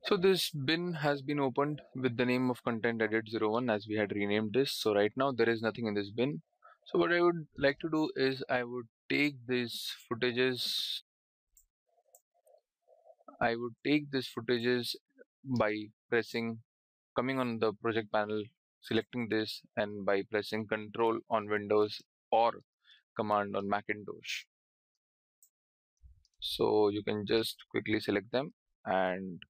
So this bin has been opened with the name of content edit01 as we had renamed this. So right now there is nothing in this bin. So what I would like to do is I would take these footages. I would take these footages by coming on the project panel, selecting this, and by pressing Control on Windows or Command on Macintosh. So you can just quickly select them, and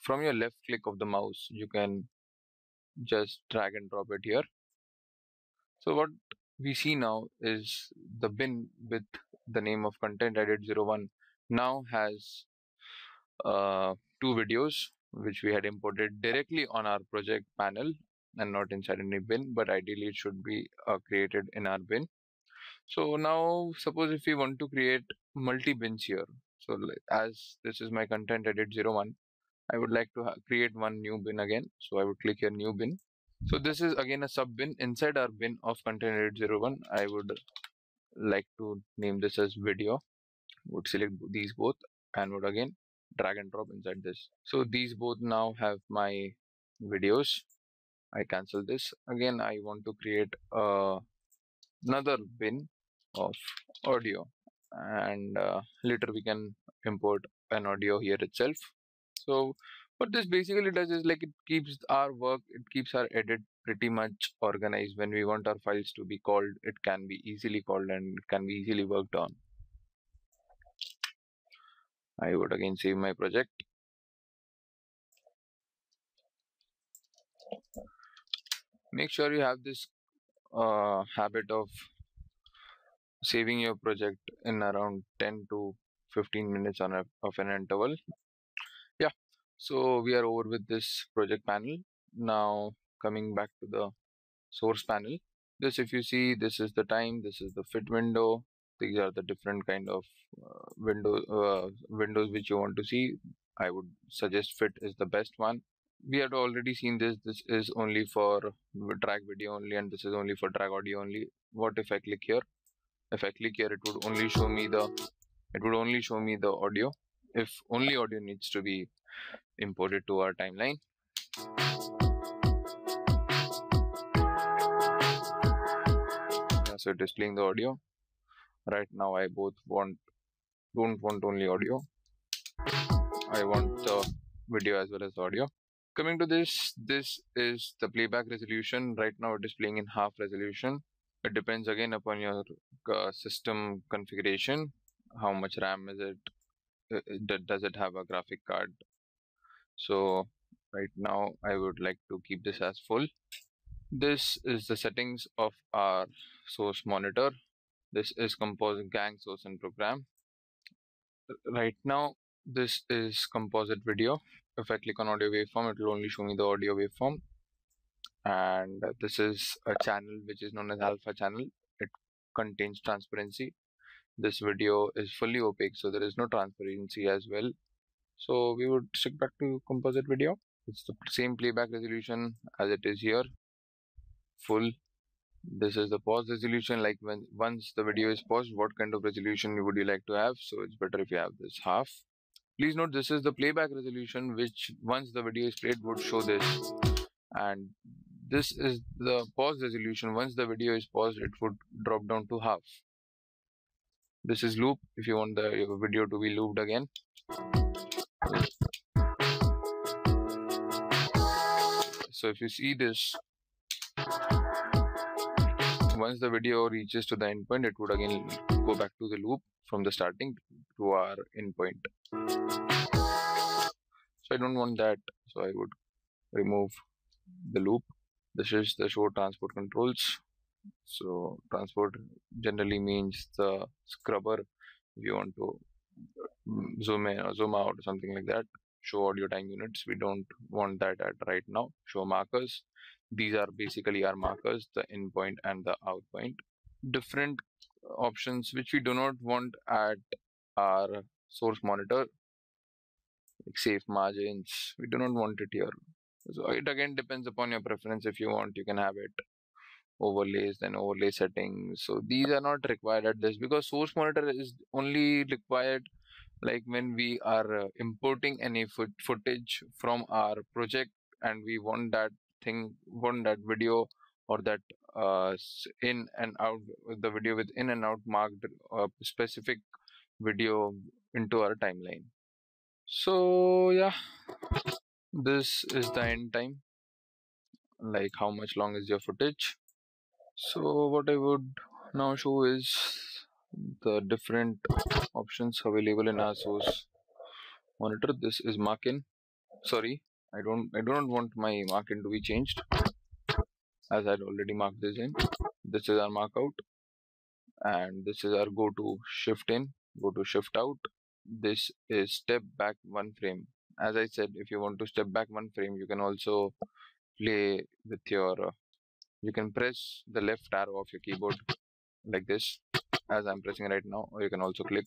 from your left click of the mouse you can just drag and drop it here. So what we see now is the bin with the name of content edit01 now has two videos which we had imported directly on our project panel and not inside any bin, but ideally it should be created in our bin. So now suppose if we want to create multi bins here, so as this is my content edit01, I would like to create one new bin again. So I would click here new bin. So this is again a sub bin inside our bin of content edit01. I would like to name this as video. Would select these both and would again drag and drop inside this. So these both now have my videos. I cancel this. Again, I want to create another bin of audio, and later we can import an audio here itself. So what this basically does is like it keeps our work, it keeps our edit pretty much organized. When we want our files to be called, it can be easily called and it can be easily worked on. I would again save my project. Make sure you have this habit of saving your project in around 10 to 15 minutes of an interval. Yeah, so we are over with this project panel. Now coming back to the source panel. This, if you see, this is the time, this is the fit window. These are the different kind of windows which you want to see. I would suggest fit is the best one. We had already seen this. This is only for drag video only, and this is only for drag audio only. What if I click here? If I click here, it would only show me the audio. If only audio needs to be imported to our timeline. Yeah, so it is playing the audio. Right now I don't want only audio. I want the video as well as the audio. Coming to this is the playback resolution. Right now it is playing in half resolution. It depends again upon your system configuration. How much RAM is it? Does it have a graphic card? So right now I would like to keep this as full. This is the settings of our source monitor. This is composite gang source and program. Right now this is composite video. If I click on audio waveform, it will only show me the audio waveform. And this is a channel which is known as alpha channel. It contains transparency. This video is fully opaque, so there is no transparency as well. So we would stick back to composite video. It's the same playback resolution as it is here, full. This is the pause resolution, like once the video is paused, what kind of resolution would you like to have? So it's better if you have this half. Please note this is the playback resolution, which once the video is played would show this, and this is the pause resolution. Once the video is paused, it would drop down to half. This is loop if you want the video to be looped again. So if you see this, once the video reaches to the endpoint, it would again go back to the loop from the starting to our endpoint. So I don't want that, so I would remove the loop. This is the show transport controls. So transport generally means the scrubber. If you want to zoom in or zoom out or something like that. Show audio time units, we don't want that at right now. Show markers, these are basically our markers, the in point and the out point. Different options which we do not want at our source monitor, like safe margins, we do not want it here. So it again depends upon your preference. If you want, you can have it overlays, then overlay settings. So these are not required at this, because source monitor is only required like when we are importing any footage from our project, and we want that video, or that in and out, the video with in and out marked specific video into our timeline. So yeah, this is the end time, like how much long is your footage. So what I would now show is the different options available in our source monitor. This is mark-in. Sorry, I don't want my mark-in to be changed, as I'd already marked this in. This is our mark out, and this is our go to shift in, go to shift out. This is step back one frame. As I said, if you want to step back one frame, you can also play with your you can press the left arrow of your keyboard like this, as I'm pressing right now, or you can also click.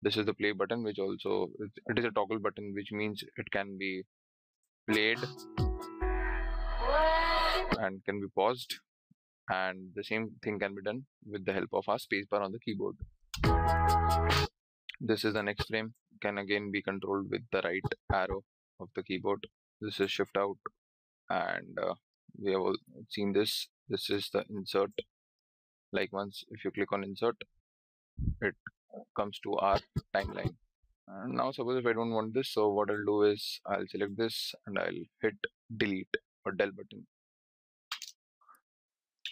This is the play button, which also it is a toggle button, which means it can be played and can be paused, and the same thing can be done with the help of our spacebar on the keyboard. This is the next frame, can again be controlled with the right arrow of the keyboard. This is shift out, and we have all seen this. This is the insert. Like once if you click on insert, it comes to our timeline. And now suppose if I don't want this, so what I'll do is I'll select this and I'll hit delete or del button.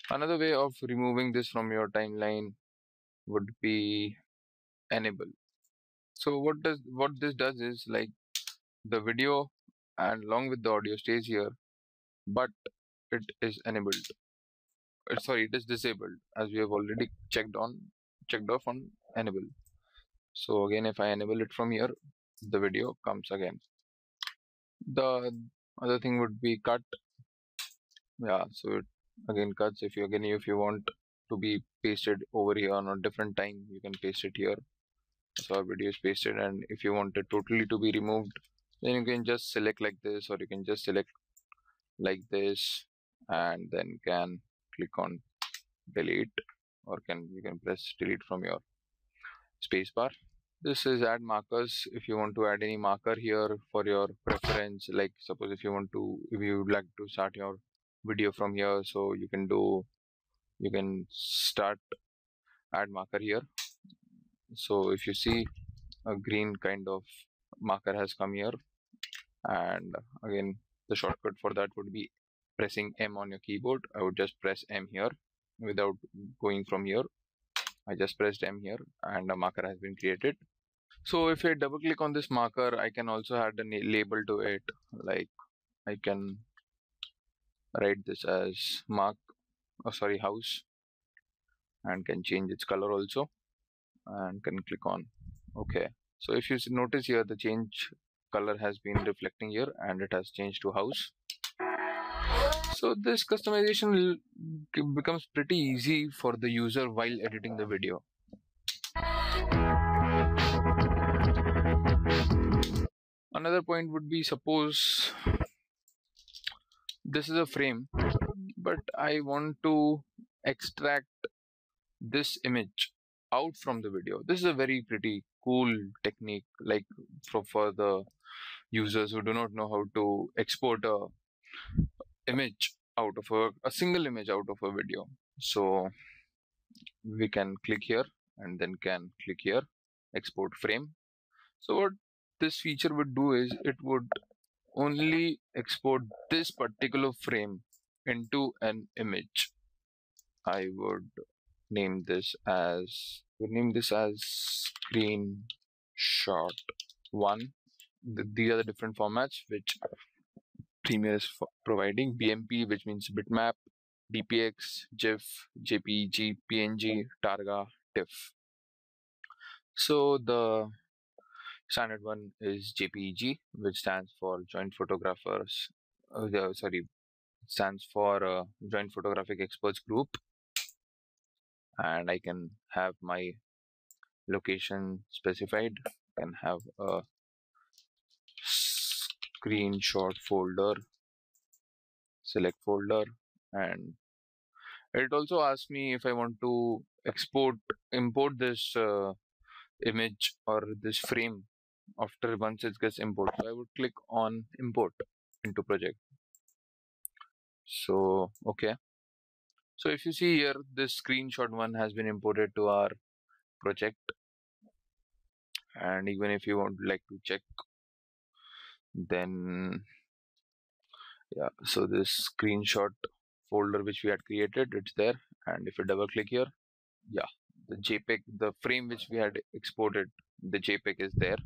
Another way of removing this from your timeline would be enable. So what this does is, like, the video and along with the audio stays here, but it is enabled. Sorry, it is disabled, as we have already checked off on enable. So again, if I enable it from here, the video comes again. The other thing would be cut. Yeah, so it again cuts. If you want to be pasted over here on a different time, you can paste it here. So our video is pasted, and if you want it totally to be removed, then you can just select like this, or you can just select like this, and then can click on delete, or you can press delete from your spacebar. This is add markers. If you want to add any marker here for your preference, like suppose if you would like to start your video from here, so you can start add marker here. So if you see, a green kind of marker has come here, and again the shortcut for that would be pressing M on your keyboard. I would just press M here without going from here. I just pressed M here and a marker has been created. So if I double click on this marker, I can also add a label to it. Like I can write this as house, and can change its color also, and can click on OK. So if you notice here, the change color has been reflecting here, and it has changed to house. So this customization becomes pretty easy for the user while editing the video. Another point would be, suppose this is a frame, but I want to extract this image out from the video. This is a very pretty cool technique, like for the users who do not know how to export a image out of a single image out of a video. So we can click here and then can click here, export frame. So what this feature would do is, it would only export this particular frame into an image. I would name this as screenshot 1. These are the different formats which Premiere is providing. BMP, which means bitmap, DPX, GIF, JPEG, PNG, Targa, TIFF. So the standard one is JPEG, which stands for Joint Photographers. Stands for Joint Photographic Experts Group, and I can have my location specified. I can have a screenshot folder, select folder, and it also asks me if I want to import this image or this frame after once it gets imported. So I would click on import into project. So okay, so if you see here, this screenshot one has been imported to our project, and even if you would like to check, then yeah, so this screenshot folder which we had created, it's there. And if you double click here, yeah, the JPEG, the frame which we had exported, the JPEG is there.